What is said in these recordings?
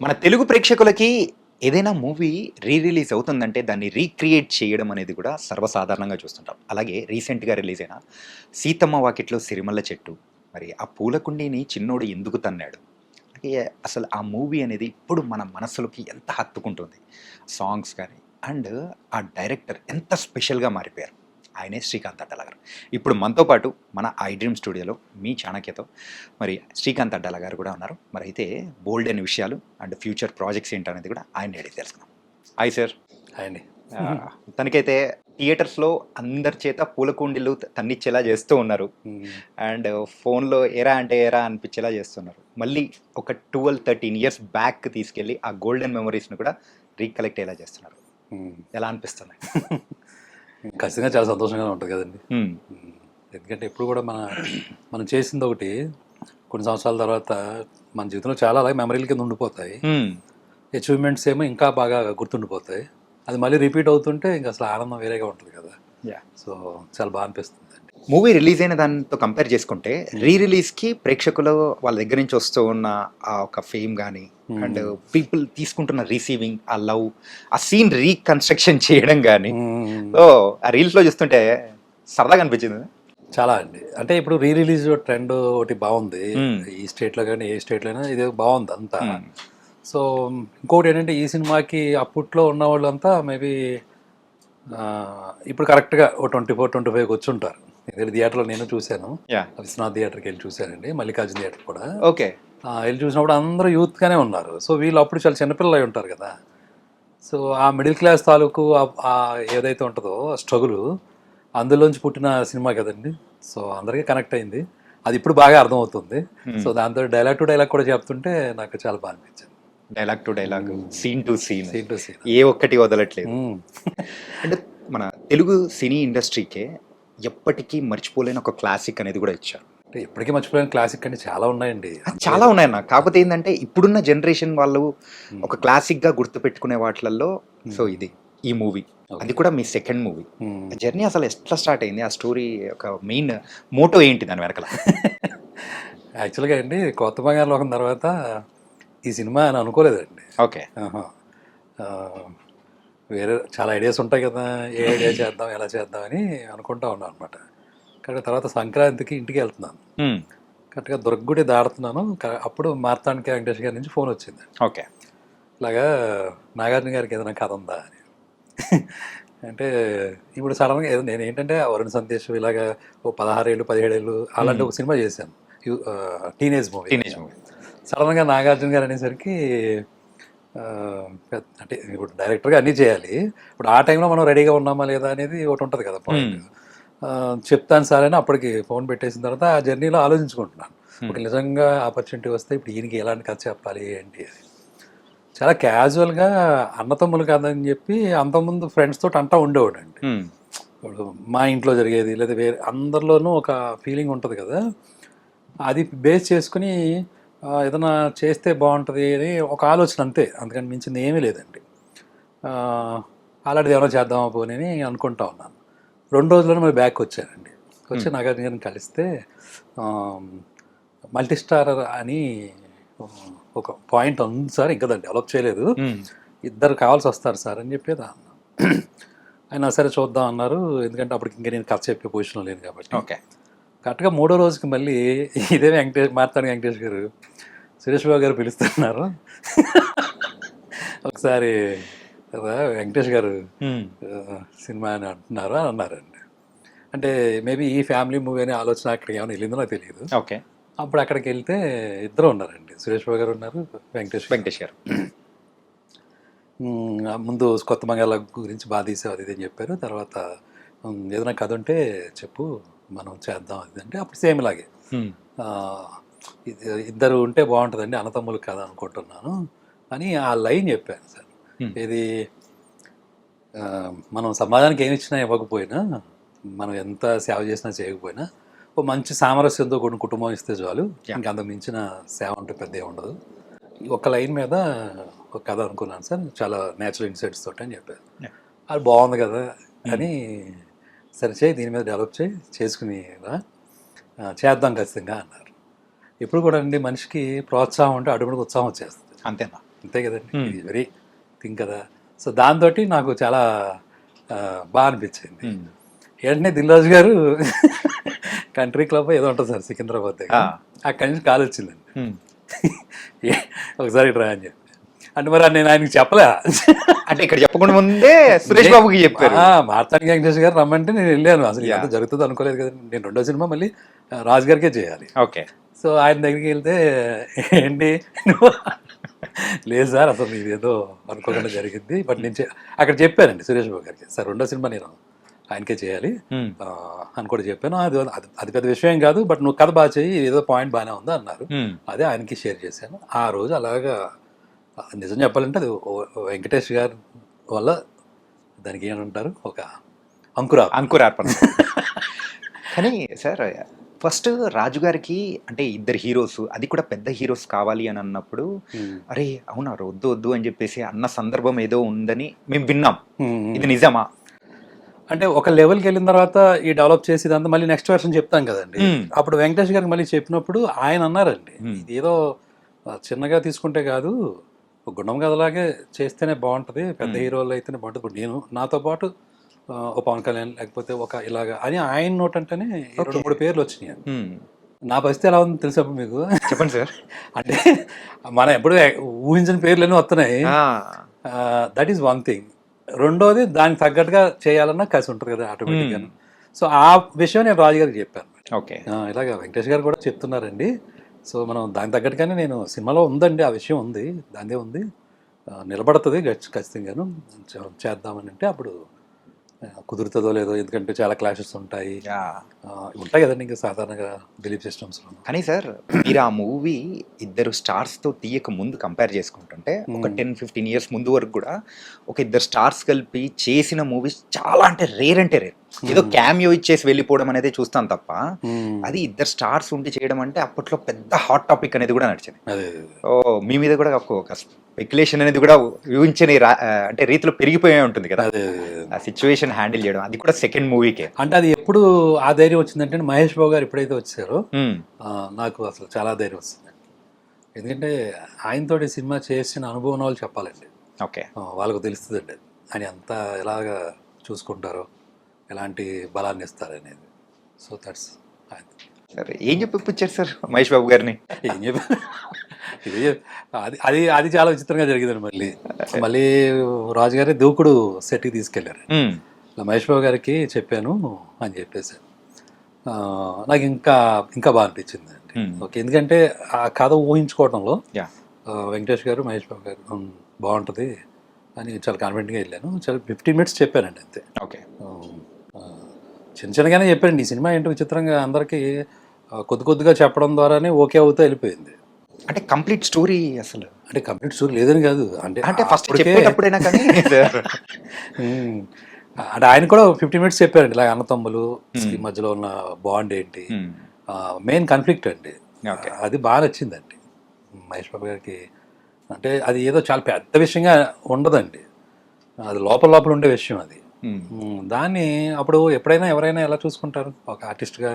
మన తెలుగు ప్రేక్షకులకి ఏదైనా మూవీ రిలీజ్ అవుతుందంటే దాన్ని రీక్రియేట్ చేయడం అనేది కూడా సర్వసాధారణంగా చూస్తుంటాం. అలాగే రీసెంట్‌గా రిలీజ్ అయిన 'సీతమ్మ వాకిట్లో సిరిమల్ల చెట్టు' మరి ఆ పూల కుండీని చిన్నోడు ఎందుకు తన్నాడు? అంటే అసలు ఆ మూవీ అనేది ఇప్పుడు మన మనసులకి ఎంత హత్తుకుంటుంది. సాంగ్స్ కానీ అండ్ ఆ డైరెక్టర్ ఎంత స్పెషల్‌గా మారిపోయారు. ఆయనే శ్రీకాంత్ అడ్డాల గారు. ఇప్పుడు మనతో పాటు మన ఐ డ్రీమ్ స్టూడియోలో మీ చాణక్యతో మరి శ్రీకాంత్ అడ్డాల గారు కూడా ఉన్నారు. మరి అయితే బోల్డ్ అనే విషయాలు అండ్ ఫ్యూచర్ ప్రాజెక్ట్స్ ఏంటనేది కూడా ఆయన్ని అడిగి తెలుసుకుందాం. Hi sir. హాయ్ అండి. తనకైతే థియేటర్స్‌లో అందరి చేత పూల కుండీలు తన్నిచ్చేలా చేస్తూ ఉన్నారు. అండ్ ఫోన్‌లో ఏరా అంటే ఏరా అనిపించేలా చేస్తున్నారు. మళ్ళీ ఒక 12, 13 ఇయర్స్ బ్యాక్ తీసుకెళ్ళి ఆ గోల్డెన్ మెమోరీస్‌ని కూడా రీకలెక్ట్ అయ్యేలా చేస్తున్నారు. ఎలా అనిపిస్తుంది? ఖచ్చితంగా చాలా సంతోషంగా ఉంటుంది కదండి. హ్మ్. ఎందుకంటే ఎప్పుడు కూడా మనం చేసింది ఒకటి కొన్ని సంవత్సరాల తర్వాత మన జీవితంలో చాలా అలాగే మెమరీల కింద ఉండిపోతాయి. హ్మ్. అచీవ్మెంట్స్ ఏమో ఇంకా బాగా గుర్తుండిపోతాయి. అది మళ్ళీ రిపీట్ అవుతుంటే ఇంకా అసలు ఆనందం వేరేగా ఉంటుంది కదా. యాహ్! సో చాలా బాగా అనిపిస్తుంది అండి. మూవీ రిలీజ్ అయిన దానితో కంపేర్ చేసుకుంటే రిలీజ్‌కి ప్రేక్షకులు వాళ్ళ దగ్గర నుంచి వస్తూ ఉన్న ఆ ఒక ఫేమ్ గాని అండ్ పీపుల్ తీసుకుంటున్న రిసీవింగ్ ఆ లవ్ ఆ సీన్ రీకన్‌స్ట్రక్షన్ చేయడం గాని సో ఆ రీల్స్‌లో చూస్తుంటే సరదాగా అనిపించింది. చాలా అండి. అంటే ఇప్పుడు రిలీజ్ ట్రెండ్ ఒకటి బాగుంది. ఈ స్టేట్లో కానీ ఏ స్టేట్లో అయినా ఇది బాగుంది అంతా. సో ఇంకోటి ఏంటంటే ఈ సినిమాకి అప్పట్లో ఉన్న వాళ్ళంతా మేబీ ఇప్పుడు కరెక్ట్గా ఓ 24, 25కి వచ్చి ఉంటారు. ఎందుకంటే థియేటర్లో నేను చూశాను. యాహ్! విశ్వనాథ్ థియేటర్కి వెళ్ళి చూశానండి, మల్లికార్జున థియేటర్ కూడా. ఓకే. వెళ్ళి చూసినప్పుడు అందరూ యూత్గానే ఉన్నారు. సో వీళ్ళు అప్పుడు చాలా చిన్నపిల్లలు అయి ఉంటారు కదా. సో ఆ మిడిల్ క్లాస్ తాలూకు ఏదైతే ఉంటుందో స్ట్రగుల్ అందులోంచి పుట్టిన సినిమా కదండి. సో అందరికీ కనెక్ట్ అయింది. అది ఇప్పుడు బాగా అర్థమవుతుంది. సో దాంతో డైలాగ్ టు డైలాగ్ కూడా చెప్తుంటే నాకు చాలా బాగా అనిపించింది. Dialogue to dialogue, scene to scene scene to scene. ఏ ఒక్కటి వదలట్లేదు. అంటే మన తెలుగు సినీ ఇండస్ట్రీకే ఎప్పటికీ మర్చిపోలేని ఒక క్లాసిక్ అనేది కూడా ఇచ్చారు. అంటే ఇప్పటికీ మర్చిపోయిన క్లాసిక్ అంటే చాలా ఉన్నాయండి. చాలా ఉన్నాయన్న. కాకపోతే ఏంటంటే ఇప్పుడున్న జనరేషన్ వాళ్ళు ఒక క్లాసిక్‌గా గుర్తుపెట్టుకునే వాటిలల్లో సో ఇది ఈ మూవీ. అది కూడా మీ సెకండ్ మూవీ. జర్నీ అసలు ఎట్లా స్టార్ట్ అయింది? ఆ స్టోరీ ఒక మెయిన్ మోటో ఏంటి దాని వెనకాల? యాక్చువల్గా అండి కొత్త బంగారు లోకం తర్వాత ఈ సినిమా అని అనుకోలేదండి. ఓకే. వేరే చాలా ఐడియాస్ ఉంటాయి కదా, ఏ ఐడియా చేద్దాం ఎలా చేద్దాం అని అనుకుంటా ఉన్నాను అనమాట. కానీ తర్వాత సంక్రాంతికి ఇంటికి వెళ్తున్నాను. కరెక్ట్గా దుర్గగుడి దాడుతున్నాను. అప్పుడు మార్తాండిక వెంకటేష్ గారి నుంచి ఫోన్ వచ్చింది. ఓకే. ఇలాగా నాగార్జున గారికి ఏదైనా కథ ఉందా అని. అంటే ఇప్పుడు సడన్గా ఏదో నేను ఏంటంటే వరుణ్ సందేశ్ ఇలాగా ఓ 16 ఏళ్ళు 17 ఏళ్ళు అలాంటి ఒక సినిమా చేశాను, టీనేజ్ మూవీ. సడన్గా నాగార్జున గారు అనేసరికి అంటే ఇప్పుడు డైరెక్టర్గా అన్నీ చేయాలి. ఇప్పుడు ఆ టైంలో మనం రెడీగా ఉన్నామా లేదా అనేది ఒకటి ఉంటుంది కదా పాయింట్. చెప్తాను సార్ అని అప్పటికి ఫోన్ పెట్టేసిన తర్వాత ఆ జర్నీలో ఆలోచించుకుంటున్నాను. ఒకటి నిజంగా ఆపర్చునిటీ వస్తే ఇప్పుడు ఈయనకి ఎలాంటి కథ చెప్పాలి ఏంటి అని. చాలా క్యాజువల్గా అన్నతమ్ములు కదని చెప్పి అంతకుముందు ఫ్రెండ్స్ తోటి అంటా ఉండేవాడండి. ఇప్పుడు మా ఇంట్లో జరిగేది లేదా వేరే అందరిలోనూ ఒక ఫీలింగ్ ఉంటుంది కదా, అది బేస్ చేసుకుని ఏదైనా చేస్తే బాగుంటుంది అని ఒక ఆలోచన అంతే, అందుకని మించింది ఏమీ లేదండి. అలాంటిది ఏమైనా చేద్దామా పోనీ అని అనుకుంటా ఉన్నాను. 2 రోజుల్లోనే మరి బ్యాక్ వచ్చానండి. వచ్చి నాగార్జున గారిని కలిస్తే మల్టీ స్టారర్ అని ఒక పాయింట్ ఉంది సార్, ఇంకా దాన్ని డెవలప్ చేయలేదు, ఇద్దరు కావాల్సి వస్తారు సార్ అని చెప్పేది అన్న. అయినా సరే చూద్దాం అన్నారు. ఎందుకంటే అప్పటికి ఇంకా నేను కథ చెప్పే పొజిషన్లో లేను కాబట్టి. ఓకే. కరెక్ట్గా 3వ రోజుకి మళ్ళీ ఇదే మార్తాండి వెంకటేష్ గారు సురేష్ బాబు గారు పిలుస్తున్నారు. ఒకసారి వెంకటేష్ గారు సినిమా అని అంటున్నారు అని అన్నారండి. అంటే మేబీ ఈ ఫ్యామిలీ మూవీ అనే ఆలోచన అక్కడికి ఏమైనా వెళ్ళిందో నాకు తెలియదు. ఓకే. అప్పుడు అక్కడికి వెళ్తే ఇద్దరు ఉన్నారండి, సురేష్ బాబు గారు ఉన్నారు, వెంకటేష్ గారు. ముందు కొత్త బంగాళ గురించి బాగా తీసావు అది అని చెప్పారు. తర్వాత ఏదైనా కథ ఉంటే చెప్పు మనం చేద్దాం అది అంటే అప్పుడు సేమ్ ఇలాగే ఇద్దరు ఉంటే బాగుంటుందండి, అన్నతమ్ములు కథ అనుకుంటున్నాను అని ఆ లైన్ చెప్పాను సార్. ఇది మనం సమాజానికి ఏమి ఇచ్చినా ఇవ్వకపోయినా, మనం ఎంత సేవ చేసినా చేయకపోయినా ఓ మంచి సామరస్యంతో కొన్ని కుటుంబం ఇస్తే చాలు, ఇంకా అంతకు మించిన సేవ అంటే పెద్ద ఉండదు. ఒక లైన్ మీద ఒక కథ అనుకున్నాను సార్, చాలా న్యాచురల్ ఇన్సైట్స్ తోటి అని చెప్పారు. అది బాగుంది కదా అని సరే చేయి దీని మీద డెవలప్ చేసుకుని చేద్దాం ఖచ్చితంగా అన్నారు. ఇప్పుడు కూడా అండి మనిషికి ప్రోత్సాహం అంటే ఆటోమేటిక్ ఉత్సాహం వచ్చేస్తుంది. అంతేనా? అంతే కదండి, ఇది వెరీ థింగ్ కదా. సో దాంతో నాకు చాలా బాగా అనిపించింది. వెంటనే దిల్ రాజు గారు కంట్రీ క్లబ్ ఏదో ఉంటుంది సార్ సికింద్రాబాద్ దగ్గర, అక్కడి నుంచి కాల్ వచ్చిందండి, ఒకసారి రా అని చెప్పి. అంటే మరి నేను ఆయనకి చెప్పలే, అంటే ఇక్కడ చెప్పకుండా ముందే సురేష్ బాబుకి చెప్పారు. మార్తాండ్ వెంకటేష్ గారు రమ్మంటే నేను వెళ్ళాను. అసలు ఎంత జరుగుతుంది అనుకోలేదు కదండి. నేను రెండో సినిమా మళ్ళీ రాజు గారికే చేయాలి. ఓకే. సో ఆయన దగ్గరికి వెళ్తే ఏంటి నువ్వు, లేదు సార్ అసలు ఇది ఏదో అనుకోకుండా జరిగింది, బట్ నేను అక్కడ చెప్పానండి సురేష్ బాబు గారికి, సార్ రెండో సినిమా నేను ఆయనకే చేయాలి అని కూడా చెప్పాను. అది పెద్ద విషయం ఏం కాదు, బట్ నువ్వు కథ బాగా చేయి, ఏదో పాయింట్ బాగానే ఉందా అన్నారు. అదే ఆయనకి షేర్ చేశాను. ఆ రోజు అలాగా నిజం చెప్పాలంటే అది వెంకటేష్ గారి వల్ల దానికి ఏమంటారు ఒక అంకురార్పణ. కానీ సార్ ఫస్ట్ రాజు గారికి అంటే ఇద్దరు హీరోస్, అది కూడా పెద్ద హీరోస్ కావాలి అని అన్నప్పుడు అరే అవునా వద్దు వద్దు అని చెప్పేసి అన్న సందర్భం ఏదో ఉందని మేము విన్నాం. ఇది నిజమా? అంటే ఒక లెవెల్కి వెళ్ళిన తర్వాత ఈ డెవలప్ చేసేదంతా మళ్ళీ నెక్స్ట్ వర్షన్ చెప్తాం కదండి. అప్పుడు వెంకటేష్ గారికి మళ్ళీ చెప్పినప్పుడు ఆయన అన్నారండి, ఇది ఏదో చిన్నగా తీసుకుంటే కాదు, ఒక గుండం కథలాగే చేస్తేనే బాగుంటుంది, పెద్ద హీరోలు అయితేనే బాగుంటుంది. ఇప్పుడు నేను నాతో పాటు ఒక పవన్ కళ్యాణ్ లేకపోతే ఒక ఇలాగా అని ఆయన నోట్ అంటేనే 2-3 పేర్లు వచ్చినాయి. నా పరిస్థితి ఎలా ఉంది తెలుసా మీకు? చెప్పండి సార్. అంటే మనం ఎప్పుడు ఊహించిన పేర్లన్నీ వస్తున్నాయి. That is one thing. రెండోది దానికి తగ్గట్టుగా చేయాలన్నా కసి ఉంటుంది కదా ఆటోమేటిక్గా. సో ఆ విషయం నేను రాజు గారికి చెప్పాను. ఓకే. ఇలాగ వెంకటేష్ గారు కూడా చెప్తున్నారండి, సో మనం దానికి తగ్గట్టుగానే నేను సినిమాలో ఉందండి ఆ విషయం ఉంది, దాందే ఉంది, నిలబడుతుంది ఖచ్చితంగాను చేద్దామని. అంటే అప్పుడు కుదురుతుందో లేదో, ఎందుకంటే చాలా క్లాషెస్ ఉంటాయి కదండి ఇంకా సాధారణంగా బిలీఫ్ సిస్టమ్స్లో. కానీ సార్ మీరు ఆ మూవీ ఇద్దరు స్టార్స్తో తీయక ముందు కంపేర్ చేసుకుంటుంటే ఒక 10-15 ఇయర్స్ ముందు వరకు కూడా ఒక ఇద్దరు స్టార్స్ కలిపి చేసిన మూవీస్ చాలా అంటే రేర్. ఏదో క్యామియో ఇచ్చేసి వెళ్ళిపోవడం అనేది చూస్తాం తప్ప అది ఇద్దరు స్టార్స్ ఉండి చేయడం అంటే అప్పట్లో పెద్ద హాట్ టాపిక్ అనేది కూడా నడిచింది. మీ మీద కూడా ఒక స్పెక్యులేషన్ అనేది కూడా ఊహించని అంటే రీతిలో పెరిగిపోయే ఉంటుంది కదా ఆ సిచ్యువేషన్ హ్యాండిల్ చేయడం, అది కూడా సెకండ్ మూవీకే. అంటే అది ఎప్పుడు ఆ ధైర్యం వచ్చిందంటే మహేష్ బాబు గారు ఎప్పుడైతే వచ్చారో నాకు అసలు చాలా ధైర్యం వస్తుంది. ఎందుకంటే ఆయనతోటి సినిమా చేసిన అనుభవం వాళ్ళు చెప్పాలండి. ఓకే. వాళ్ళకు తెలుస్తుందండి ఆయన అంతా ఎలాగా చూసుకుంటారో, ఎలాంటి బలాన్ని ఇస్తారనేది. సో దట్స్ సరే. ఏం చెప్పిచ్చారు సార్ మహేష్ బాబు గారిని? ఏం చెప్పి ఇది అది అది చాలా విచిత్రంగా జరిగిందండి. మళ్ళీ రాజుగారి దూకుడు సెట్కి తీసుకెళ్లారు. మహేష్ బాబు గారికి చెప్పాను అని చెప్పేసి నాకు ఇంకా బాగా అనిపించింది అండి. ఓకే. ఎందుకంటే ఆ కథ ఊహించుకోవడంలో వెంకటేష్ గారు మహేష్ బాబు గారు బాగుంటుంది అని చాలా కాన్ఫిడెంట్గా వెళ్ళాను. చాలా 15 minutes చెప్పానండి అంతే. ఓకే. చిన్నగానే చెప్పానండి. ఈ సినిమా ఏంటో విచిత్రంగా అందరికీ కొద్దిగా చెప్పడం ద్వారానే ఓకే అవుతూ వెళ్ళిపోయింది. అంటే కంప్లీట్ స్టోరీ అసలు అంటే కంప్లీట్ స్టోరీ లేదని కాదు, అంటే ఫస్ట్ చెప్పేటప్పుడైనా కానీ అంటే ఆయన కూడా 15 minutes చెప్పారండి. ఇలా అన్నతమ్ములు మధ్యలో ఉన్న బాండ్ ఏంటి, మెయిన్ కాన్ఫ్లిక్ట్ అండి. అది బాగా నచ్చిందండి మహేష్ బాబు గారికి. అంటే అది ఏదో చాలా పెద్ద విషయంగా ఉండదండి, అది లోపల ఉండే విషయం అది. దాన్ని అప్పుడు ఎప్పుడైనా ఎవరైనా ఎలా చూసుకుంటారు ఒక ఆర్టిస్ట్గా,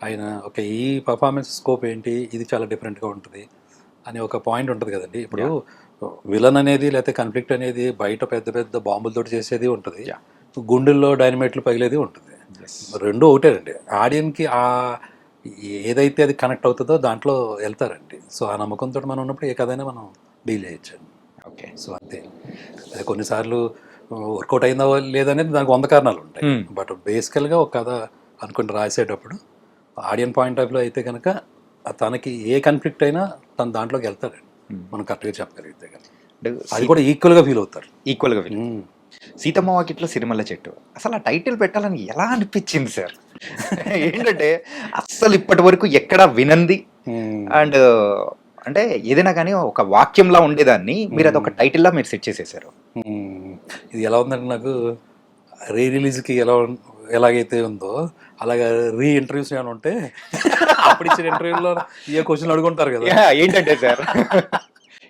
ఆయన ఓకే ఈ పర్ఫార్మెన్స్ స్కోప్ ఏంటి, ఇది చాలా డిఫరెంట్గా ఉంటుంది అని ఒక పాయింట్ ఉంటుంది కదండి. ఇప్పుడు విలన్ అనేది లేకపోతే కాన్ఫ్లిక్ట్ అనేది బయట పెద్ద బాంబులతో చేసేది ఉంటుంది, గుండెల్లో డైనమైట్లు పగిలేది ఉంటుంది. రెండు ఒకటేనండి. ఆడియన్కి ఏదైతే అది కనెక్ట్ అవుతుందో దాంట్లో వెళ్తారండి. సో ఆ నమ్మకంతో మనం ఉన్నప్పుడు ఏ కథైనా మనం డీల్ చేయొచ్చండి. ఓకే. సో అంతే. అది కొన్నిసార్లు వర్కౌట్ అయిందా లేదనేది దానికి 100 కారణాలు ఉంటాయి. బట్ బేసికల్గా ఒక కథ అనుకుని రాసేటప్పుడు ఆడియన్ పాయింట్ ఆఫ్ వ్యూ అయితే కనుక తనకి ఏ కాన్ఫ్లిక్ట్ అయినా తను దాంట్లోకి వెళ్తాడండి, మనం కరెక్ట్గా చెప్పగలిగితే కనుక అది కూడా ఈక్వల్గా ఫీల్ అవుతారు. సీతమ్మ వాకిట్లో సిరిమల్ల చెట్టు అసలు ఆ టైటిల్ పెట్టాలని ఎలా అనిపించింది సార్? ఏంటంటే అస్సలు ఇప్పటి వరకు ఎక్కడా వినంది అండ్ అంటే ఏదైనా కానీ ఒక వాక్యంలా ఉండేదాన్ని మీరు అది ఒక టైటిల్లా మీరు సెట్ చేసేసారు. ఇది ఎలా ఉందంటే నాకు రిలీజ్కి ఎలాగైతే ఉందో అలాగా ఇంటర్వ్యూస్ ఏమైనా ఉంటే అప్పుడు ఇచ్చిన ఇంటర్వ్యూలో ఏ క్వశ్చన్ అడుగుంటారు కదా. ఏంటంటే సార్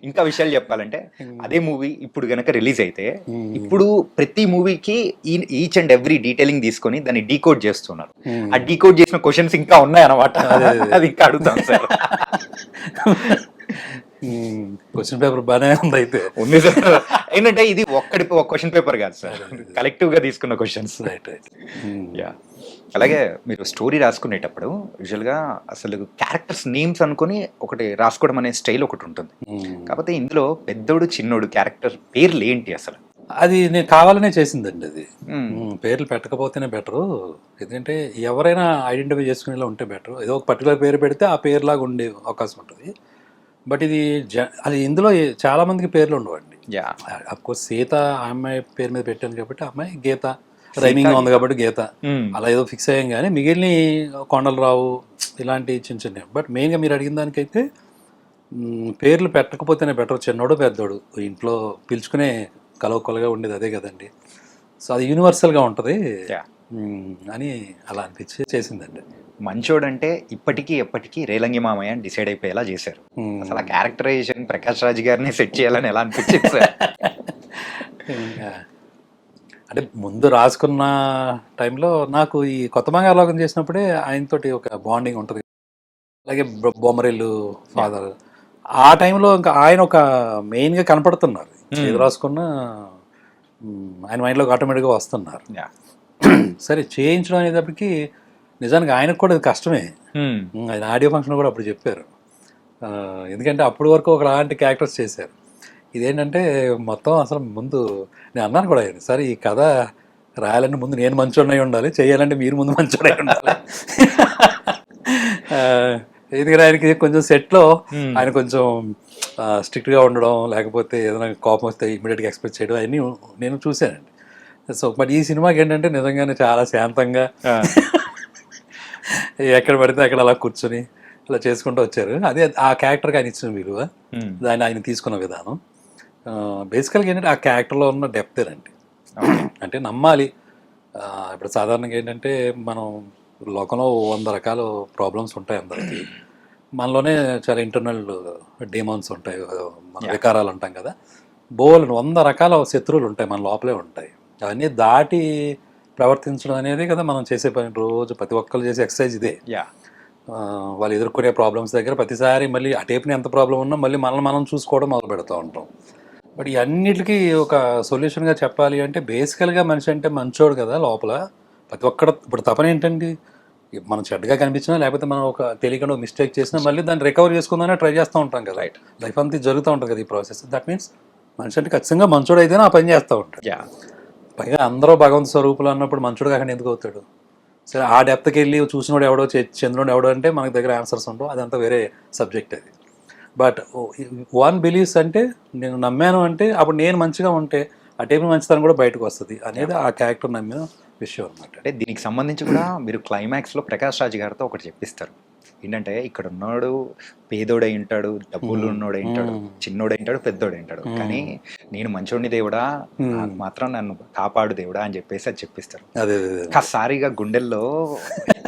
ఇంకా విషయాలు చెప్పాలంటే అదే మూవీ ఇప్పుడు గనక రిలీజ్ అయితే ఇప్పుడు ప్రతి మూవీకి ఈచ్ అండ్ ఎవ్రీ డీటెయిలింగ్ తీసుకొని దాన్ని డీకోడ్ చేస్తున్నారు. ఆ డీకోడ్ చేసిన క్వశ్చన్స్ ఇంకా ఉన్నాయి అన్నమాట. అది ఇంకా అడుగుతాం సార్. క్వశ్చన్ పేపర్ బాగానే ఉంది అయితే. ఉంది సార్. ఏంటంటే ఇది ఒక క్వశ్చన్ పేపర్ కాదు సార్, కలెక్టివ్ గా తీసుకున్న క్వశ్చన్స్. Right right. యా. అలాగే మీరు స్టోరీ రాసుకునేటప్పుడు యూజువల్గా అసలు క్యారెక్టర్స్ నేమ్స్ అనుకుని ఒకటి రాసుకోవడం అనే స్టైల్ ఒకటి ఉంటుంది. కాకపోతే ఇందులో పెద్దోడు చిన్నోడు క్యారెక్టర్ పేర్లు ఏంటి అసలు? అది నేను కావాలనే చేసిందండి అది. మ్మ్. పేర్లు పెట్టకపోతేనే బెటరు. ఎందుకంటే ఎవరైనా ఐడెంటిఫై చేసుకునేలా ఉంటే బెటరు. ఏదో ఒక పర్టికులర్ పేరు పెడితే ఆ పేరులాగా ఉండే అవకాశం ఉంటుంది. బట్ ఇది అది ఇందులో చాలా మందికి పేర్లు ఉండవండి. యా. అఫ్కోర్స్ సీత ఆ అమ్మాయి పేరు మీద పెట్టాను కాబట్టి ఆ అమ్మాయి గీత రైమింగ్ ఉంది కాబట్టి గీత మ్మ్. అలా ఏదో ఫిక్స్ అయ్యాం. కానీ మిగిలిన కొండలరావు ఇలాంటి చిన్న చిన్నవి. బట్ మెయిన్గా మీరు అడిగిన దానికైతే పేర్లు పెట్టకపోతేనే బెటర్. చిన్నోడు పెద్దోడు ఇంట్లో పిలుచుకునే కలవకొలగా ఉండేది అదే కదండి. సో అది యూనివర్సల్గా ఉంటుంది యా. అని అలా అనిపించి చేసిందండి. మంచోడంటే ఇప్పటికీ ఎప్పటికీ రేలంగి మామయ్య అని డిసైడ్ అయిపోయేలా చేశారు. అసలు ఆ క్యారెక్టరైజేషన్ ప్రకాష్ రాజ్ గారిని సెట్ చేయాలని ఎలా అనిపించింది సార్? ఇంకా అంటే ముందు రాసుకున్న టైంలో నాకు ఈ కొత్త బంగారులోకం చేసినప్పుడే ఆయనతోటి ఒక బాండింగ్ ఉంటుంది. అలాగే బొమ్మరిల్లు ఫాదర్ ఆ టైంలో ఇంకా ఆయన ఒక మెయిన్గా కనపడుతున్నారు. ఏది రాసుకున్నా ఆయన మైండ్లోకి ఆటోమేటిక్గా వస్తున్నారు. యా. సరే చేయించడం అనేటప్పటికి నిజానికి ఆయనకు కూడా అది కష్టమే. ఆయన ఆడియో ఫంక్షన్ కూడా అప్పుడు చెప్పారు. ఎందుకంటే అప్పటి వరకు ఒకలాంటి క్యారెక్టర్స్ చేశారు. ఇదేంటంటే మొత్తం అసలు ముందు నేను అన్నాను కూడా ఆయన, సరే ఈ కథ రాయాలంటే ముందు నేను మంచోడై ఉండాలి, చేయాలంటే మీరు ముందు మంచోడై ఉండాలి. ఎందుకంటే ఆయనకి కొంచెం సెట్లో ఆయన కొంచెం స్ట్రిక్ట్గా ఉండడం, లేకపోతే ఏదైనా కోపం వస్తే ఇమీడియట్గా ఎక్స్ప్రెస్ చేయడం అవన్నీ నేను చూశానండి. సో బట్ ఈ సినిమాకి ఏంటంటే నిజంగానే చాలా శాంతంగా ఎక్కడ పడితే అక్కడ అలా కూర్చొని అలా చేసుకుంటూ వచ్చారు. అదే ఆ క్యారెక్టర్కి ఆయన ఇచ్చిన విలువ, దాన్ని ఆయన తీసుకున్న విధానం. బేసికల్గా ఏంటంటే ఆ క్యారెక్టర్లో ఉన్న డెప్తేనండి. అంటే నమ్మాలి. ఇప్పుడు సాధారణంగా ఏంటంటే మనం లోకంలో 100 రకాల ప్రాబ్లమ్స్ ఉంటాయి అందరికీ. మనలోనే చాలా ఇంటర్నల్ డీమాన్స్ ఉంటాయి, మన వికారాలు ఉంటాం కదా. 100 రకాల శత్రువులు ఉంటాయి మన లోపలే ఉంటాయి. అవన్నీ దాటి ప్రవర్తించడం అనేది కదా మనం చేసే పని. రోజు ప్రతి ఒక్కరు చేసే ఎక్సర్సైజ్ ఇదే. యా. వాళ్ళు ఎదుర్కొనే ప్రాబ్లమ్స్ దగ్గర ప్రతిసారి మళ్ళీ ఆ టేప్ని ఎంత ప్రాబ్లం ఉన్నా మళ్ళీ మనం చూసుకోవడం మొదలు పెడతా ఉంటాం. బట్ ఈ అన్నిటికీ ఒక సొల్యూషన్గా చెప్పాలి అంటే బేసికల్గా మనిషి అంటే మంచోడు కదా లోపల. ప్రతి ఒక్కడ ఇప్పుడు తపన ఏంటండి, మనం చెడ్డగా కనిపించినా లేకపోతే మనం ఒక తెలియకుండా మిస్టేక్ చేసినా మళ్ళీ దాన్ని రికవర్ చేసుకుందానే ట్రై చేస్తూ ఉంటాం కదా. రైట్. లైఫ్ అంతా జరుగుతూ ఉంటుంది కదా ఈ ప్రాసెస్. దట్ మీన్స్ మనిషి అంటే ఖచ్చితంగా మంచోడు అయితేనే ఆ పని చేస్తూ ఉంటాడు. యా. పైగా అందరూ భగవంతు స్వరూపులు అన్నప్పుడు మంచోడు కాకుండా ఎందుకు అవుతాడు? సరే ఆ డెప్త్కి వెళ్ళి చూసినోడు ఎవడో చంద్రుడు ఎవడో అంటే మనకి దగ్గర ఆన్సర్స్ ఉండవు, అదంతా వేరే సబ్జెక్ట్ అది. బట్ వన్ బిలీవ్స్ అంటే నేను నమ్మాను అంటే అప్పుడు నేను మంచిగా ఉంటే ఆ టైంలో మంచితనం కూడా బయటకు వస్తుంది అనేది ఆ క్యారెక్టర్ నమ్మిన విషయం అనమాట. అంటే దీనికి సంబంధించి కూడా మీరు క్లైమాక్స్లో ప్రకాష్ రాజ్ గారితో ఒకటి చెప్పిస్తారు. ఏంటంటే ఇక్కడ ఉన్నాడు పేదోడై ఉంటాడు, డబ్బులు ఉన్నోడై ఉంటాడు, చిన్నోడై ఉంటాడు, పెద్దోడై ఉంటాడు, కానీ నేను మంచోడిని దేవుడా, నాకు మాత్రం నన్ను కాపాడు దేవుడా అని చెప్పేసి అది చెప్పిస్తారు. అదే ఒక్కసారిగా గుండెల్లో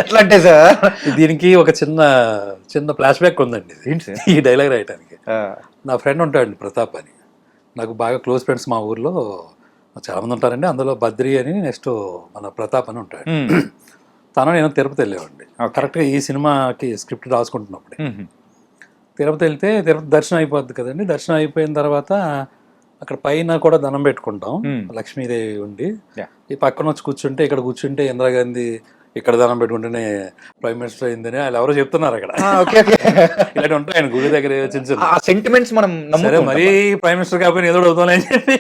ఎట్లా అంటే సార్ దీనికి ఒక చిన్న ఫ్లాష్ బ్యాక్ ఉందండి ఈ డైలాగ్ రాయటానికి. నా ఫ్రెండ్ ఉంటాడు ప్రతాప్ అని, నాకు బాగా క్లోజ్ ఫ్రెండ్స్ మా ఊర్లో చాలామంది ఉంటారండి. అందులో బద్రి అని, నెక్స్ట్ మన ప్రతాప్ అని ఉంటాడు. తను నేను తిరుపతి వెళ్ళేవాడిని కరెక్ట్గా ఈ సినిమాకి స్క్రిప్ట్ రాసుకుంటున్నప్పుడే. తిరుపతి వెళ్తే తిరుపతి దర్శనం అయిపోద్ది కదండి. దర్శనం అయిపోయిన తర్వాత అక్కడ పైన కూడా దండం పెట్టుకుంటాం, లక్ష్మీదేవి ఉండి. ఈ పక్కన వచ్చి కూర్చుంటే, ఇక్కడ కూర్చుంటే ఇందిరాగాంధీ, ఇక్కడ దండం పెట్టుకుంటేనే ప్రైమ్ మినిస్టర్ అయిందని వాళ్ళు ఎవరో చెప్తున్నారు అక్కడ. ఇలాంటి ఉంటాయి ఆయన గుడి దగ్గర చిన్న చిన్న సెంటిమెంట్స్. మనం మరీ ప్రైమ్ మినిస్టర్ కాకపోయినా ఏదో అవుతామని చెప్పి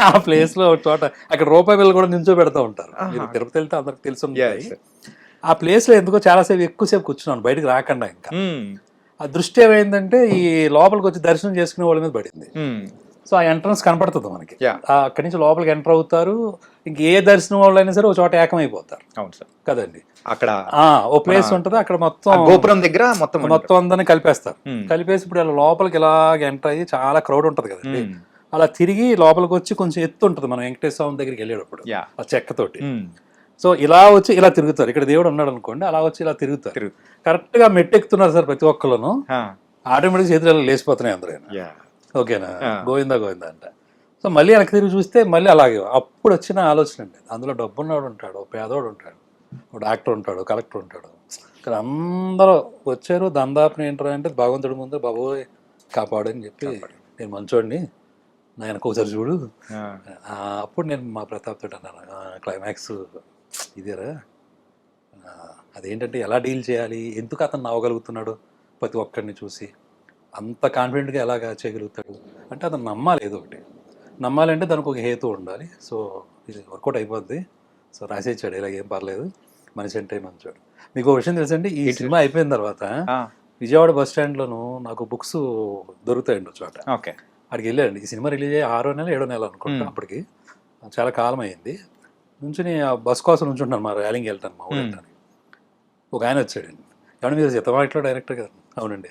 ఆ ప్లేస్ లో ఒక చోట అక్కడ రూపాయి బిల్లు కూడా నించో పెడతా ఉంటారు. మీరు తిరుపతి వెళ్తే అందరికి తెలుసు. ఆ ప్లేస్ లో ఎందుకో చాలాసేపు ఎక్కువసేపు కూర్చున్నాను బయటకు రాకుండా. ఇంకా ఆ దృష్టి ఏమైందంటే ఈ లోపలికి వచ్చి దర్శనం చేసుకునే వాళ్ళ మీద పడింది. సో ఆ ఎంట్రన్స్ కనపడుతుంది మనకి. అక్కడి నుంచి లోపలికి ఎంటర్ అవుతారు. ఇంక ఏ దర్శనం వాళ్ళు అయినా సరే ఒక చోట ఏకమైపోతారు. అవును సార్ కదండి. అక్కడ ఓ ప్లేస్ ఉంటుంది, అక్కడ మొత్తం గోపురం దగ్గర మొత్తం అందరినీ కలిపేస్తారు. కలిపేసి ఇప్పుడు అలా లోపలికి ఇలాగ ఎంటర్ అయ్యి చాలా క్రౌడ్ ఉంటుంది కదండి. అలా తిరిగి లోపలికి వచ్చి కొంచెం ఎత్తు ఉంటుంది మనం వెంకటేశ్వర స్వామి దగ్గరికి వెళ్ళేటప్పుడు ఆ చెక్కతోటి. సో ఇలా వచ్చి ఇలా తిరుగుతారు. ఇక్కడ దేవుడు ఉన్నాడు అనుకోండి, అలా వచ్చి ఇలా తిరుగుతారు. కరెక్ట్ గా మెట్టెక్కుతున్నారు సార్ ప్రతి ఒక్కళ్ళను. ఆటోమేటిక్ చేతులు లేచిపోతున్నాయి అందరూ. ఓకేనా, గోవిందా గోవిందా అంట. సో మళ్ళీ వెనక్కి తిరిగి చూస్తే మళ్ళీ అలాగే. అప్పుడు వచ్చిన ఆలోచన అండి, అందులో డబ్బున్నవాడు ఉంటాడు, పేదవాడు ఉంటాడు, ఒక డాక్టర్ ఉంటాడు, కలెక్టర్ ఉంటాడు. ఇక్కడ అందరూ వచ్చారు దందాపుని ఏంటారు అంటే భగవంతుడి ముందు బాబోయ్ కాపాడని చెప్పి నేను మంచోడిని నా వెనక ఒకసారి చూడు. అప్పుడు నేను మా ప్రతాప్ తోటి అన్నాను, క్లైమాక్స్ ఇదేరా, అదేంటంటే ఎలా డీల్ చేయాలి, ఎందుకు అతను నవ్వగలుగుతున్నాడు ప్రతి ఒక్కరిని చూసి, అంత కాన్ఫిడెంట్గా ఎలాగా చేయగలుగుతాడు అంటే అతను నమ్మాలి, ఏదో ఒకటి నమ్మాలంటే దానికి ఒక హేతు ఉండాలి. సో ఇది వర్కౌట్ అయిపోద్ది. సో రాసేచ్చాడు, ఇలాగ ఏం పర్లేదు, మనిషి అంటే మంచోడు. మీకు ఒక విషయం తెలుసండి, ఈ సినిమా అయిపోయిన తర్వాత విజయవాడ బస్ స్టాండ్లోను నాకు బుక్స్ దొరుకుతాయండి ఒక చోట. ఓకే, అక్కడికి వెళ్ళాడండి. ఈ సినిమా రిలీజ్ అయ్యి 6వ నెల 7వ నెల అనుకుంటా, అప్పటికి చాలా కాలం అయింది. నుంచుని ఆ బస్ కోసం నుంచుంటాను, మా ర్యాలింగ్ వెళ్తాను, మా ఊరు వెళ్తాను. ఒక ఆయన వచ్చాడండి, ఏమంటే మీరు సిద్ధమాటలో డైరెక్టర్ కదా? అవునండి.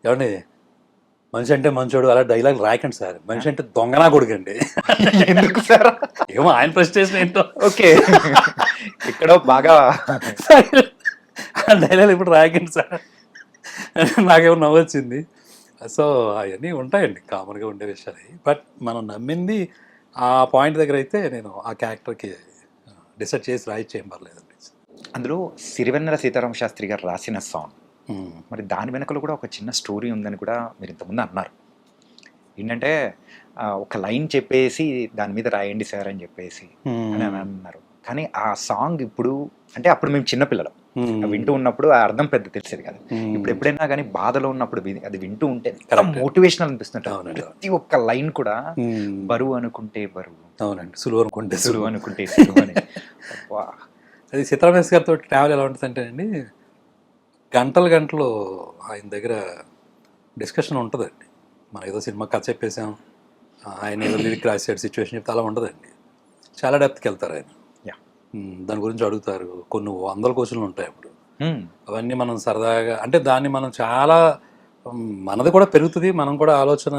ఏమండి మనిషి అంటే మంచోడు అలా డైలాగ్ రాయకండి సార్, మనిషి అంటే దొంగనా కొడుకండి. ఎందుకు సార్? ఏమో ఆయన ప్రెస్టేషన్ ఏంటో. ఓకే, ఇక్కడ బాగా డైలాగ్ ఇప్పుడు రాయకండి సార్, నాకేమో నవ్వొచ్చింది. సో అవన్నీ ఉంటాయండి, కామన్గా ఉండే విషయాలు. బట్ మనం నమ్మింది ఆ పాయింట్ దగ్గర అయితే నేను ఆ క్యారెక్టర్కి డిసైడ్ చేసి రాయిచ్చేయం పర్లేదండి. అందులో సిరివెన్నెల సీతారామ శాస్త్రి గారు రాసిన సాంగ్, మరి దాని వెనకలో కూడా ఒక చిన్న స్టోరీ ఉందని కూడా మీరు ఇంతకుముందు అన్నారు. ఏంటంటే ఒక లైన్ చెప్పేసి దాని మీద రాయండి సార్ అని చెప్పేసి అని అన్నారు. కానీ ఆ సాంగ్ ఇప్పుడు అంటే అప్పుడు మేము చిన్నపిల్లలం, వింటూ ఉన్నప్పుడు ఆ అర్థం పెద్ద తెలిసేది కదా. ఇప్పుడు ఎప్పుడైనా కానీ బాధలో ఉన్నప్పుడు అది వింటూ ఉంటే మోటివేషనల్ అనిపిస్తుంటుంది. ప్రతి ఒక్క లైన్ కూడా బరువు అనుకుంటే బరువు, అవునండి, సులువు అనుకుంటే సులువు అనుకుంటే సులువు అని. అది సీతారామేశ్ గారితో ట్రావెల్ ఎలా ఉంటుంది అంటే అండి, గంటలు గంటలు ఆయన దగ్గర డిస్కషన్ ఉంటుందండి. మనం ఏదో సినిమా కథ చెప్పేసాం, ఆయన ఏదో లిరిక్ రాసాడు, సిచ్యువేషన్ చెప్తే అలా ఉండదండి. చాలా డెప్త్కి వెళ్తారు ఆయన, దాని గురించి అడుగుతారు. కొన్ని 100 క్వశ్చన్లు ఉంటాయి అప్పుడు. అవన్నీ మనం సరదాగా అంటే దాన్ని మనం చాలా మనది కూడా పెరుగుతుంది, మనం కూడా ఆలోచన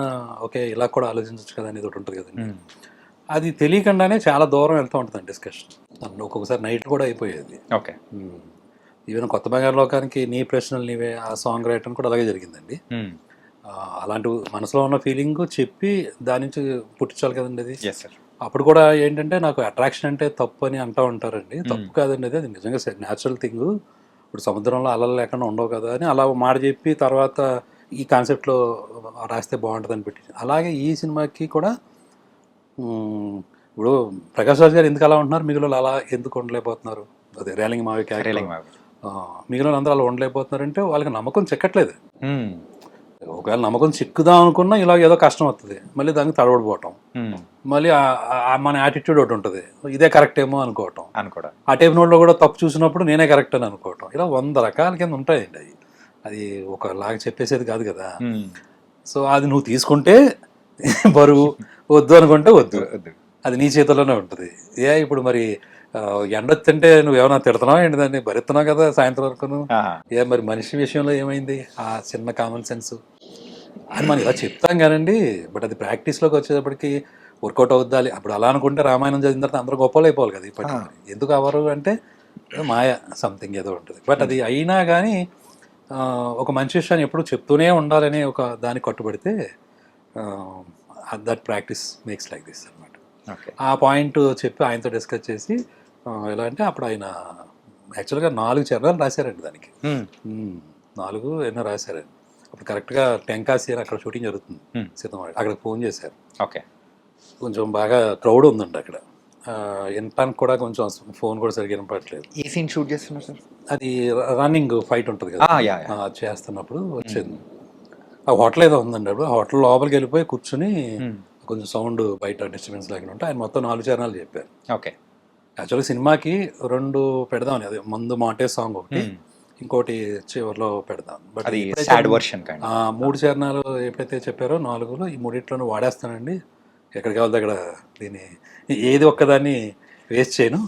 ఓకే ఇలా కూడా ఆలోచించవచ్చు కదా అనేది ఒకటి ఉంటుంది కదండి. అది తెలియకుండానే చాలా దూరం వెళ్తూ ఉంటుందండి డిస్కషన్. ఒక్కొక్కసారి నైట్ కూడా అయిపోయేది. ఓకే, ఈవెన్ కొత్త బంగారు లోకానికి నీ ప్రశ్నలు నీవే ఆ సాంగ్ రాయటం కూడా అలాగే జరిగిందండి. అలాంటి మనసులో ఉన్న ఫీలింగ్ చెప్పి దాని నుంచి పుట్టించాలి కదండి అది. అప్పుడు కూడా ఏంటంటే నాకు అట్రాక్షన్ అంటే తప్పు అని అంటూ ఉంటారండి. తప్పు కాదండి, అది నిజంగా న్యాచురల్ థింగ్. ఇప్పుడు సముద్రంలో అలలు లేకుండా ఉండవు కదా అని అలా మాట చెప్పి తర్వాత ఈ కాన్సెప్ట్లో రాస్తే బాగుంటుంది అని పెట్టి, అలాగే ఈ సినిమాకి కూడా ఇప్పుడు ప్రకాష్ రాజ్ గారు ఎందుకు అలా ఉంటున్నారు, మిగిలిన అలా ఎందుకు ఉండలేకపోతున్నారు, అదే రేలింగ్ మావి క్యారెక్టర్ మిగిలిన అందరూ అలా ఉండలేకపోతున్నారంటే వాళ్ళకి నమ్మకం చెక్కట్లేదు. ఒకవేళ నమ్మకం చిక్కుదాం అనుకున్నా ఇలా ఏదో కష్టం వస్తుంది, మళ్ళీ దానికి తడబడిపోవటం, మళ్ళీ మన యాటిట్యూడ్ ఒకటి ఉంటుంది, ఇదే కరెక్ట్ ఏమో అనుకోవటం. ఆ టైప్ నోట్లో కూడా తప్పు చూసినప్పుడు నేనే కరెక్ట్ అని అనుకోవటం, ఇలా 100 రకాల కింద ఉంటాయండి. అది ఒకలాగా చెప్పేసేది కాదు కదా. సో అది నువ్వు తీసుకుంటే బరువు, వద్దు అనుకుంటే వద్దు, అది నీ చేతుల్లోనే ఉంటుంది. ఇప్పుడు మరి ఎండొచ్చుంటే నువ్వు ఏమైనా తిడుతున్నావు ఏంటి, దాన్ని భరిస్తున్నావు కదా సాయంత్రం వరకును. మరి మనిషి విషయంలో ఏమైంది ఆ చిన్న కామన్ సెన్స్ అని మనం ఇలా చెప్తాం కానండి. బట్ అది ప్రాక్టీస్లోకి వచ్చేటప్పటికి వర్కౌట్ అవుద్దాలి. అప్పుడు అలా అనుకుంటే రామాయణం చదివిన తర్వాత అందరూ గొప్పలు అయిపోవాలి కదా. ఇప్పటికీ ఎందుకు అవ్వరు అంటే మాయ సంథింగ్ ఏదో ఉంటుంది. బట్ అది అయినా కానీ ఒక మంచి విషయాన్ని ఎప్పుడు చెప్తూనే ఉండాలని ఒక దానికి కట్టుబడితే that practice makes like this అనమాట. ఆ పాయింట్ చెప్పి ఆయనతో డిస్కస్ చేసి ఎలా అంటే అప్పుడు ఆయన యాక్చువల్గా 4 చరణాలు రాశారండి దానికి. 4 ఎన్నో రాశారండి. అప్పుడు కరెక్ట్గా టెంకాసి అని అక్కడ షూటింగ్ జరుగుతుంది సీతమ్మ, అక్కడికి ఫోన్ చేశారు. ఓకే, కొంచెం బాగా క్రౌడ్ ఉందండి అక్కడ, వినటానికి కూడా కొంచెం ఫోన్ కూడా సరిగ్గా వినపడట్లేదు. ఏ సీన్ షూట్ చేస్తున్నారు సార్? అది రన్నింగ్ ఫైట్ ఉంటుంది కదా, చేస్తున్నప్పుడు వచ్చింది. ఆ హోటల్ ఏదో ఉందండి, అప్పుడు హోటల్ లోపలికి వెళ్ళిపోయి కూర్చుని కొంచెం సౌండ్ బయట డిస్టర్బెన్స్ లేకుండా ఉంటే ఆయన మొత్తం 4 చరణాలు చెప్పారు. ఓకే, యాక్చువల్గా సినిమాకి 2 పెడదామని, అది ముందు మాంటేజ్ సాంగ్ ఒకటి, ఇంకోటి చివరిలో పెడదాం. బట్ 3 చరణాలు ఎప్పుడైతే చెప్పారో 4లో ఈ 3 వాడేస్తానండి, ఎక్కడికి వెళ్తే అక్కడ దీన్ని ఏది ఒక్కదాన్ని వేస్ట్ చేయను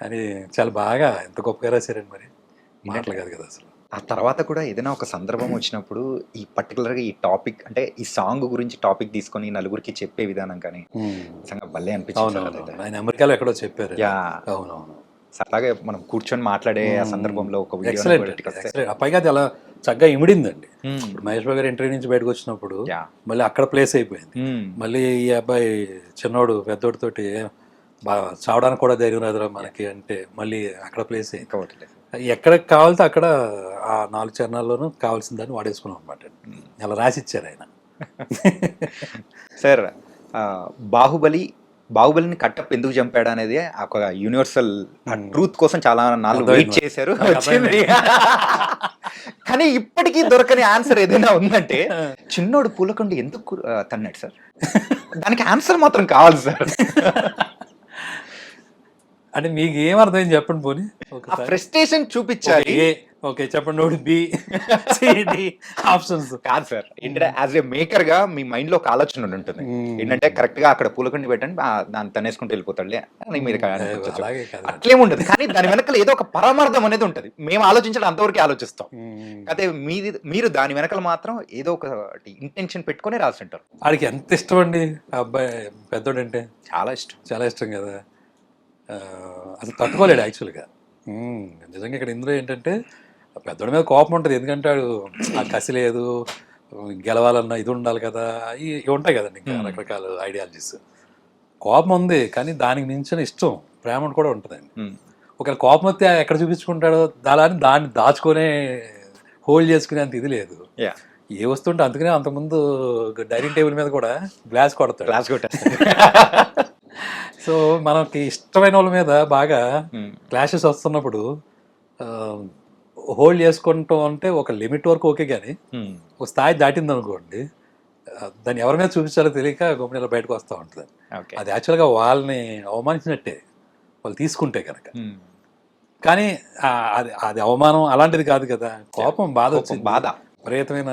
అని చాలా బాగా ఎంత గొప్పగా రాశారండి. మరి మాటలు కాదు కదా అసలు. ఆ తర్వాత కూడా ఏదైనా ఒక సందర్భం వచ్చినప్పుడు ఈ పర్టికులర్గా ఈ టాపిక్ అంటే ఈ సాంగ్ గురించి టాపిక్ తీసుకొని నలుగురికి చెప్పే విధానం కానీ నిజంగా భలే అనిపించింది. ఆయన అమెరికాలో ఎక్కడో చెప్పారు. అవునవును, అలాగే మనం కూర్చొని మాట్లాడే ఆ సందర్భంలో ఒక పైగా అది అలా చక్కగా ఇమిడిందండి. ఇప్పుడు మహేష్ బాబు గారు ఇంటర్వ్యూ నుంచి బయటకు వచ్చినప్పుడు మళ్ళీ అక్కడ ప్లేస్ అయిపోయింది. మళ్ళీ ఈ అబ్బాయి చిన్నోడు పెద్దోడితోటి చావడానికి కూడా ధైర్యం రాదురా మనకి అంటే మళ్ళీ అక్కడ ప్లేస్ అయింది. ఎక్కడికి కావాలితే అక్కడ ఆ 4 చరణాల్లోనూ కావాల్సిన దాన్ని వాడేసుకున్నాం అనమాట. అలా రాసిచ్చారు ఆయన. సార్ బాహుబలిని కట్టప్ప ఎందుకు చంపాడు అనేది ఒక యూనివర్సల్ ట్రూత్ కోసం చాలా నాలుగు వెయిట్ అర్థమైంది. చేశారు, నాకు వచ్చింది. కానీ ఇప్పటికీ దొరకని ఆన్సర్ ఏదైనా ఉందంటే చిన్నోడు పూలకొండ ఎందుకు తన్నాడు సార్, దానికి ఆన్సర్ మాత్రం కావాలి సార్. అంటే మీకు ఏం అర్థమైంది చెప్పండి పోనీ ఆ ఒకసారి. ఫ్రస్ట్రేషన్ చూపించాలి. ఓకే చెప్పండి, నోటి బి సిడి ఆప్షన్స్. కాదు సార్, ఏంటంటే యాజ్ ఏ మేకర్ గా మీ మైండ్ లో ఒక ఆలోచన ఉంటుంది. ఏంటంటే కరెక్ట్ గా అక్కడ పూలకొండి పెట్టండి, దాన్ని తనేసుకుంటూ వెళ్ళిపోతాడులే అని మీరు అనుకోవచ్చు. అలాగే కాదు. అట్లేముండదు, కానీ దాని వెనకాల ఏదో ఒక పరమార్థం అనేది ఉంటుంది. మేము ఆలోచించడం అంతవరకు ఆలోచిస్తాం, అయితే మీరు దాని వెనకాల మాత్రం ఏదో ఒకటి ఇంటెన్షన్ పెట్టుకొని రాసింటారు. ఆడికి ఎంత ఇష్టం అండి ఆ అబ్బాయి పెద్దోడంటే. చాలా ఇష్టం. చాలా ఇష్టం కదా. అసలు తట్టుకోలేడు యాక్చువల్గా. నిజంగా ఇక్కడ ఇందులో ఏంటంటే పెద్దోడి మీద కోపం ఉంటుంది, ఎందుకంటే వాడు ఆ కసి లేదు, గెలవాలన్న ఇది ఉండాలి కదా, ఇవి ఉంటాయి కదండి ఇంకా రకరకాల ఐడియాలజీస్. కోపం ఉంది, కానీ దానికి మించిన ఇష్టం ప్రేమ కూడా ఉంటుందండి. ఒకవేళ కోపం వస్తే ఎక్కడ చూపించుకుంటాడో దాన్ని దాచుకొనే హోల్డ్ చేసుకునే అంత ఇది లేదు. ఏ వస్తుంటే అందుకనే అంతకుముందు డైనింగ్ టేబుల్ మీద కూడా గ్లాస్ కొడతాడు. క్లాస్ కొట్టారు. సో మనకి ఇష్టమైన వాళ్ళ మీద బాగా క్లాషెస్ వస్తున్నప్పుడు హోల్డ్ చేసుకుంటాం అంటే ఒక లిమిట్ వరకు ఓకే, కానీ ఒక స్థాయి దాటింది అనుకోండి, దాన్ని ఎవరి మీద చూపించాలో తెలియక గొప్ప బయటకు వస్తూ ఉంటుంది. అది యాక్చువల్గా వాళ్ళని అవమానించినట్టే వాళ్ళు తీసుకుంటే కనుక. కానీ అది అవమానం అలాంటిది కాదు కదా. కోపం, బాధ వచ్చింది, విపరీతమైన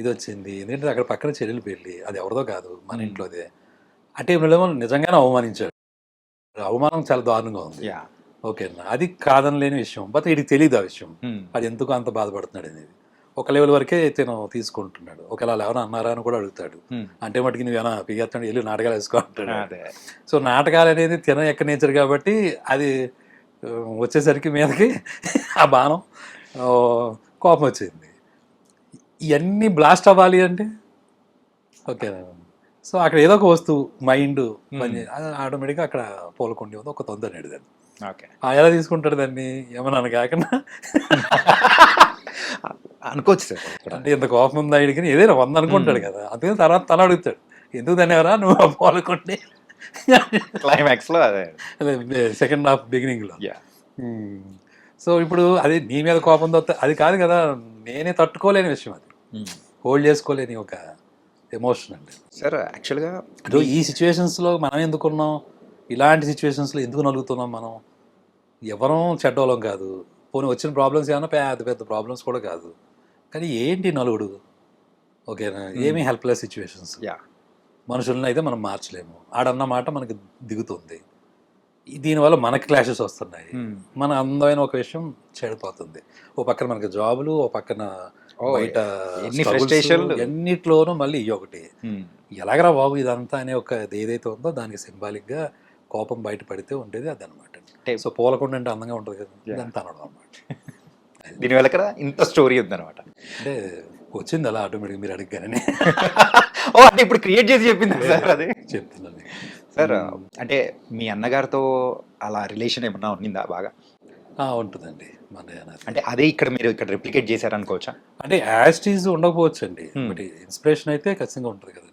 ఇది వచ్చింది. ఎందుకంటే అక్కడ పక్కన చెల్లెలు పెళ్ళి, అది ఎవరిదో కాదు, మన ఇంట్లోదే. అంటే నిజంగానే అవమానించాడు. అవమానం చాలా దారుణంగా ఉంది. ఓకేనా, అది కాదనలేని విషయం. బట్ వీడికి తెలియదు ఆ విషయం, అది ఎందుకు అంత బాధపడుతున్నాడు అనేది. ఒక లెవెల్ వరకే తిను తీసుకుంటున్నాడు. ఒకవేళ ఎవరైనా అన్నారా అని కూడా అడుగుతాడు. అంటే మటుకి నువ్వేనా పిగేస్తాడు, వెళ్ళి నాటకాలు వేసుకో అంటాడు. సో నాటకాలు అనేది తిన ఎక్క నేచర్ కాబట్టి అది వచ్చేసరికి మీదకి ఆ బాణం కోపం వచ్చింది. ఇవన్నీ బ్లాస్ట్ అవ్వాలి అంటే ఓకేనా. సో అక్కడ ఏదో ఒక వస్తువు మైండ్ ఆటోమేటిక్గా అక్కడ పూలకొండి ఉంది, ఒక తొందర దాన్ని. ఎలా తీసుకుంటాడు దాన్ని, ఏమన్నా కాకుండా అనుకోవచ్చు సార్. అంటే ఎంత కోపం ఉందా ఇడికి, ఏదైనా 100 అనుకుంటాడు కదా. అందుకని తర్వాత తల అడుగుతాడు, ఎందుకు దాన్ని నువ్వు పూలకొండి క్లైమాక్స్ లో, అదే సెకండ్ హాఫ్ బిగినింగ్ లో. సో ఇప్పుడు అది నీ మీద కోపంతో అది కాదు కదా, నేనే తట్టుకోలేని విషయం, అది హోల్డ్ చేసుకోలేని ఒక ఎమోషన్ అండి సార్. యాక్చువల్గా ఈ సిచ్యువేషన్స్లో మనం ఎందుకున్నాం, ఇలాంటి సిచ్యువేషన్స్లో ఎందుకు నలుగుతున్నాం మనం. ఎవరం చెడ్డోళం కాదు, పోనీ వచ్చిన ప్రాబ్లమ్స్ ఏమైనా పెద్ద పెద్ద ప్రాబ్లమ్స్ కూడా కాదు, కానీ ఏంటి నలుగుడు. ఓకేనా, ఏమీ హెల్ప్లెస్ సిచ్యువేషన్స్. మనుషులను అయితే మనం మార్చలేము, ఆడన్న మాట మనకి దిగుతుంది, దీనివల్ల మనకి క్లాషెస్ వస్తున్నాయి, మన అందమైన ఒక విషయం చెడిపోతుంది. ఓ పక్కన మనకి జాబులు, ఓ పక్కన బయట ఎన్నిట్లోనూ మళ్ళీ ఒకటి ఎలాగరా బాబు ఇదంతా అనే ఒక ఏదైతే ఉందో దానికి సింబాలిక్గా కోపం బయట పడితే ఉండేది అది అనమాట. సో పూలకొండ అంటే అందంగా ఉంటుంది కదా, ఇదంతా అనడం అనమాట. దీని వెనక ఇంత స్టోరీ ఉందన్నమాట. అంటే వచ్చింది అలా ఆటోమేటిక్ మీరు అడిగానే. అంటే ఇప్పుడు క్రియేట్ చేసి చెప్పింది సార్, అది చెప్తున్నాను సార్. అంటే మీ అన్నగారితో అలా రిలేషన్ ఏమన్నా ఉన్నిందా బాగా? ఉంటుందండి మన. అంటే అదే మీరు ఇక్కడ రిప్లికేట్ చేశారనుకోవచ్చా? అంటే యాజ్ టీజ్ ఉండకపోవచ్చు అండి, బట్ ఇన్స్పిరేషన్ అయితే ఖచ్చితంగా ఉంటుంది కదా.